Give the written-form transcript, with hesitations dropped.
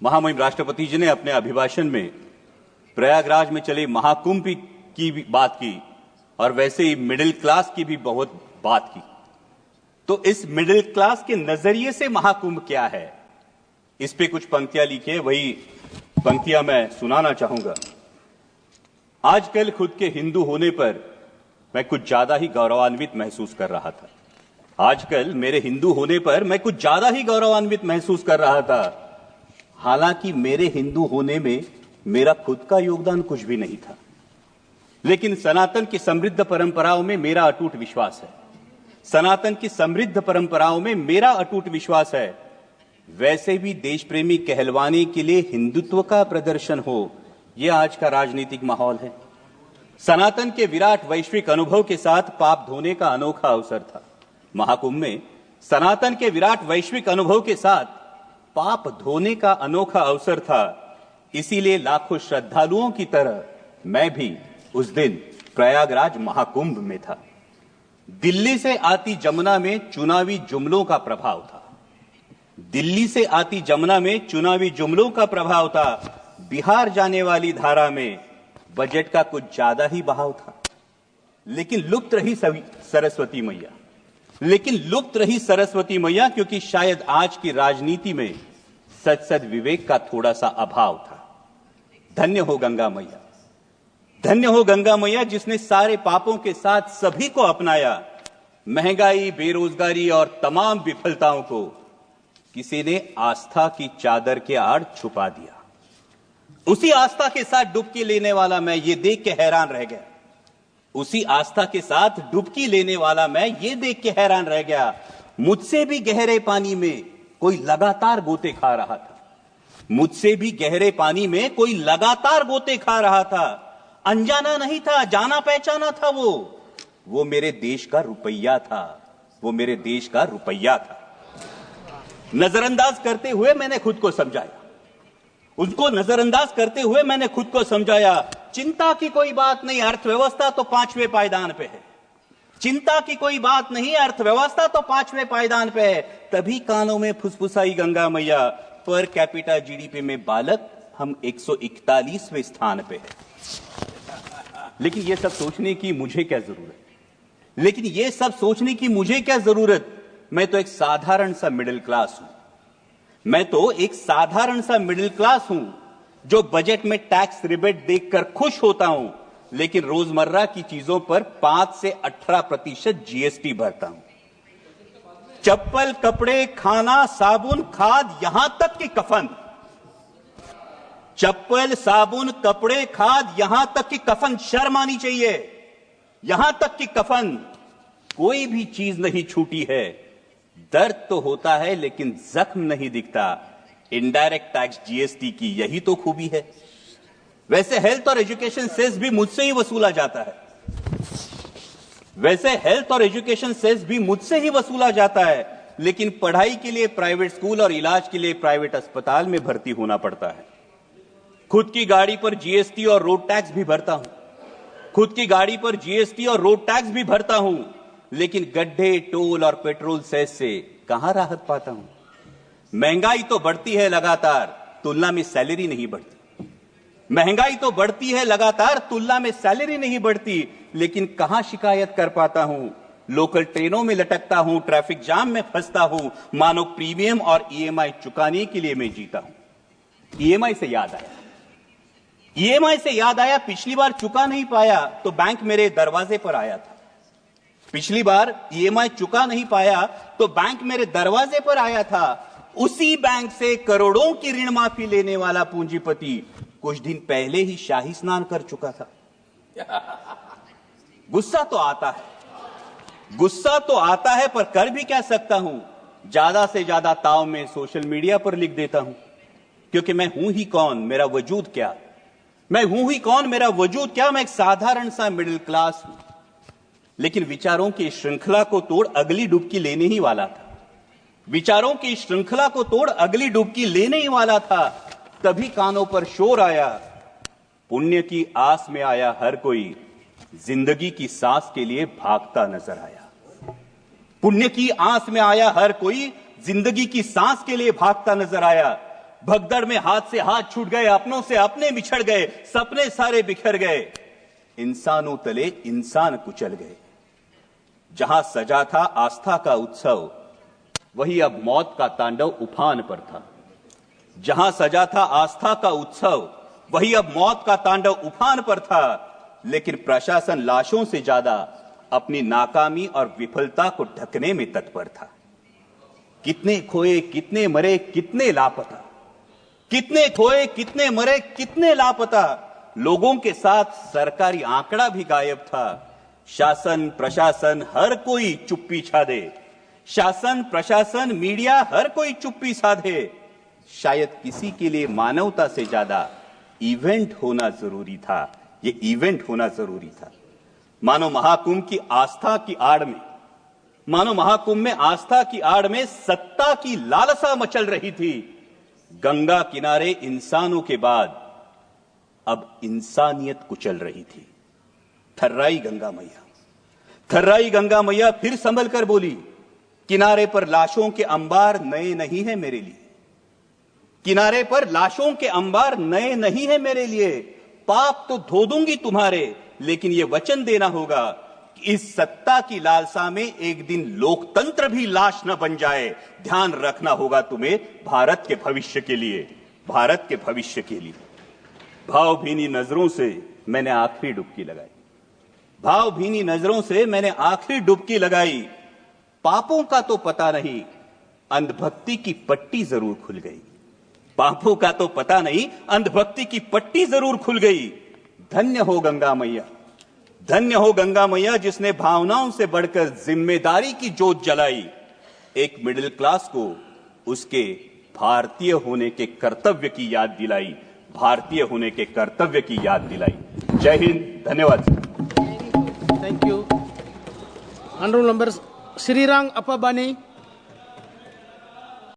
महामहिम राष्ट्रपति जी ने अपने अभिभाषण में प्रयागराज में चले महाकुंभ की भी बात की और वैसे ही मिडिल क्लास की भी बहुत बात की। तो इस मिडिल क्लास के नजरिए से महाकुंभ क्या है, इस पे कुछ पंक्तियां लिखी है, वही पंक्तियां मैं सुनाना चाहूंगा। आजकल खुद के हिंदू होने पर मैं कुछ ज्यादा ही गौरवान्वित महसूस कर रहा था। आजकल मेरे हिंदू होने पर मैं कुछ ज्यादा ही गौरवान्वित महसूस कर रहा था। हालांकि मेरे हिंदू होने में मेरा खुद का योगदान कुछ भी नहीं था, लेकिन सनातन की समृद्ध परंपराओं में मेरा अटूट विश्वास है। सनातन की समृद्ध परंपराओं में मेरा अटूट विश्वास है। वैसे भी देश प्रेमी कहलवाने के लिए हिंदुत्व का प्रदर्शन हो, यह आज का राजनीतिक माहौल है। सनातन के विराट वैश्विक अनुभव के साथ पाप धोने का अनोखा अवसर था। महाकुंभ में सनातन के विराट वैश्विक अनुभव के साथ पाप धोने का अनोखा अवसर था। इसीलिए लाखों श्रद्धालुओं की तरह मैं भी उस दिन प्रयागराज महाकुंभ में था। दिल्ली से आती जमुना में चुनावी जुमलों का प्रभाव था। दिल्ली से आती जमुना में चुनावी जुमलों का प्रभाव था। बिहार जाने वाली धारा में बजट का कुछ ज्यादा ही बहाव था। लेकिन लुप्त रही सरस्वती मैया, क्योंकि शायद आज की राजनीति में सद विवेक का थोड़ा सा अभाव था। धन्य हो गंगा मैया, धन्य हो गंगा मैया, जिसने सारे पापों के साथ सभी को अपनाया। महंगाई, बेरोजगारी और तमाम विफलताओं को किसी ने आस्था की चादर के आड़ छुपा दिया। उसी आस्था के साथ डुबकी लेने वाला मैं ये देख के हैरान रह गया। उसी आस्था के साथ डुबकी लेने वाला मैं ये देख के हैरान रह गया। मुझसे भी गहरे पानी में कोई लगातार गोते खा रहा था। मुझसे भी गहरे पानी में कोई लगातार गोते खा रहा था। अनजाना नहीं था, जाना पहचाना था। वो मेरे देश का रुपया था। वो मेरे देश का रुपया था। नजरअंदाज करते हुए मैंने खुद को समझाया। उसको नजरअंदाज करते हुए मैंने खुद को समझाया। चिंता की कोई बात नहीं, अर्थव्यवस्था तो 5वें पायदान पे है। चिंता की कोई बात नहीं, अर्थव्यवस्था तो 5वें पायदान पे है। तभी कानों में फुसफुसाई गंगा मैया, पर कैपिटा जीडीपी में बालक हम 141वें स्थान पे है। लेकिन ये सब सोचने की मुझे क्या जरूरत? मैं तो एक साधारण सा मिडिल क्लास हूं, जो बजट में टैक्स रिबेट देखकर खुश होता हूं, लेकिन रोजमर्रा की चीजों पर 5 से 18% जीएसटी भरता हूं। चप्पल, कपड़े, खाना, साबुन, खाद, यहां तक कि कफन। चप्पल, साबुन, कपड़े, खाद, यहां तक कि कफन। शर्म आनी चाहिए। यहां तक कि कफन, कोई भी चीज नहीं छूटी है। दर्द तो होता है लेकिन जख्म नहीं दिखता। इनडायरेक्ट टैक्स जीएसटी की यही तो खूबी है। वैसे हेल्थ और एजुकेशन सेस भी मुझसे ही वसूला जाता है। लेकिन पढ़ाई के लिए प्राइवेट स्कूल और इलाज के लिए प्राइवेट अस्पताल में भर्ती होना पड़ता है। खुद की गाड़ी पर जीएसटी और रोड टैक्स भी भरता हूं। लेकिन गड्ढे, टोल और पेट्रोल सेस से कहां राहत पाता हूं। महंगाई तो बढ़ती है लगातार, तुलना में सैलरी नहीं बढ़ती। लेकिन कहां शिकायत कर पाता हूं। लोकल ट्रेनों में लटकता हूं, ट्रैफिक जाम में फंसता हूं। मानो प्रीमियम और ईएमआई चुकाने के लिए मैं जीता हूं। ईएमआई से याद आया, पिछली बार चुका नहीं पाया तो बैंक मेरे दरवाजे पर आया था। उसी बैंक से करोड़ों की ऋण माफी लेने वाला पूंजीपति कुछ दिन पहले ही शाही स्नान कर चुका था। गुस्सा तो आता है, पर कर भी क्या सकता हूं। ज्यादा से ज्यादा ताव में सोशल मीडिया पर लिख देता हूं, क्योंकि मैं हूं ही कौन, मेरा वजूद क्या। मैं एक साधारण सा मिडिल क्लास हूं। लेकिन विचारों की श्रृंखला को तोड़ अगली डुबकी लेने ही वाला था। तभी कानों पर शोर आया, पुण्य की आस में आया हर कोई, जिंदगी की सांस के लिए भागता नजर आया। भगदड़ में हाथ से हाथ छूट गए, अपनों से अपने बिछड़ गए, सपने सारे बिखर गए, इंसानों तले इंसान कुचल गए। जहां सजा था आस्था का उत्सव, वही अब मौत का तांडव उफान पर था। जहां सजा था आस्था का उत्सव, वही अब मौत का तांडव उफान पर था। लेकिन प्रशासन लाशों से ज्यादा अपनी नाकामी और विफलता को ढकने में तत्पर था। कितने खोए, कितने मरे, कितने लापता, कितने खोए, कितने मरे, कितने लापता। लोगों के साथ सरकारी आंकड़ा भी गायब था। शासन प्रशासन हर कोई चुप्पी साधे, शासन प्रशासन मीडिया हर कोई चुप्पी साधे। शायद किसी के लिए मानवता से ज्यादा इवेंट होना जरूरी था। ये इवेंट होना जरूरी था। मानो महाकुंभ की आस्था की आड़ में, मानो महाकुंभ में आस्था की आड़ में सत्ता की लालसा मचल रही थी। गंगा किनारे इंसानों के बाद अब इंसानियत कुचल रही थी। थर्राई गंगा मैया, थर्राई गंगा मैया फिर संभल कर बोली, किनारे पर लाशों के अंबार नए नहीं है मेरे लिए, किनारे पर लाशों के अंबार नए नहीं है मेरे लिए। पाप तो धो दूंगी तुम्हारे, लेकिन यह वचन देना होगा कि इस सत्ता की लालसा में एक दिन लोकतंत्र भी लाश न बन जाए। ध्यान रखना होगा तुम्हें भारत के भविष्य के लिए, भारत के भविष्य के लिए। भावभीनी नजरों से मैंने आखिरी डुबकी लगाई, भावभीनी नजरों से मैंने आखिरी डुबकी लगाई। पापों का तो पता नहीं, अंधभक्ति की पट्टी जरूर खुल गई। पापों का तो पता नहीं, अंधभक्ति की पट्टी जरूर खुल गई। धन्य हो गंगा मैया, धन्य हो गंगा मैया, जिसने भावनाओं से बढ़कर जिम्मेदारी की ज्योत जलाई। एक मिडिल क्लास को उसके भारतीय होने के कर्तव्य की याद दिलाई, भारतीय होने के कर्तव्य की याद दिलाई। जय हिंद, धन्यवाद। Thank you. Honourable member Shrirang अप्पाबानी।